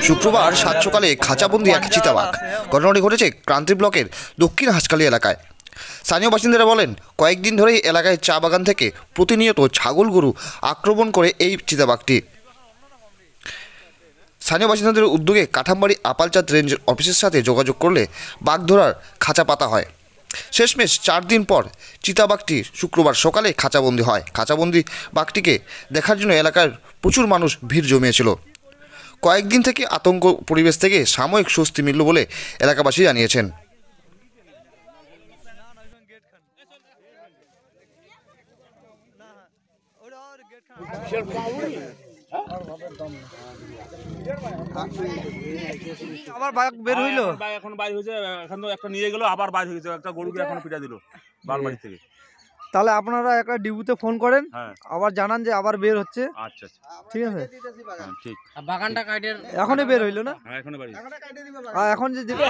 শুক্রবার সাত সকালে খাঁচাবন্দি এক চিতাবাঘ। ঘটনাটি ঘটেছে ক্রান্তি ব্লকের দক্ষিণ হাঁসখালি এলাকায়। স্থানীয় বাসিন্দারা বলেন, কয়েকদিন ধরেই এলাকায় চা বাগান থেকে প্রতিনিয়ত ছাগল গরু আক্রমণ করে এই চিতাবাঘটি। স্থানীয় বাসিন্দাদের উদ্যোগে কাঠামবাড়ি আপালচাঁদ রেঞ্জ অফিসের সাথে যোগাযোগ করলে বাঘ ধরার খাঁচা পাতা হয়। শেষমেশ 4 দিন পর চিতাবাঘটি শুক্রবার সকালে খাঁচাবন্দি হয়। খাঁচাবন্দি বাঘটিকে দেখার জন্য এলাকার প্রচুর মানুষ ভিড় জমিয়েছিল। কয়েকদিন থেকে আতঙ্ক পরিবেশ থেকে সাময়িক স্বস্তি মিলল বলে এলাকাবাসী জানিয়েছেন। আবার বাঘ বের হইলো, এখন বাইর হয়েছে, এখন তো একটা নিয়ে গেল, আবার বাইর হয়েছে, একটা গরুকে এখন পিটা দিল বালবাড়ি থেকে। তাহলে আপনারা একটা ডিউতে ফোন করেন, হ্যাঁ আবার জানান যে আবার বের হচ্ছে। আচ্ছা আচ্ছা, ঠিক আছে, হ্যাঁ ঠিক। বাগানটা কাটের এখনই বের হইলো না? হ্যাঁ এখনই বাড়ি। আর এখন যে দেখে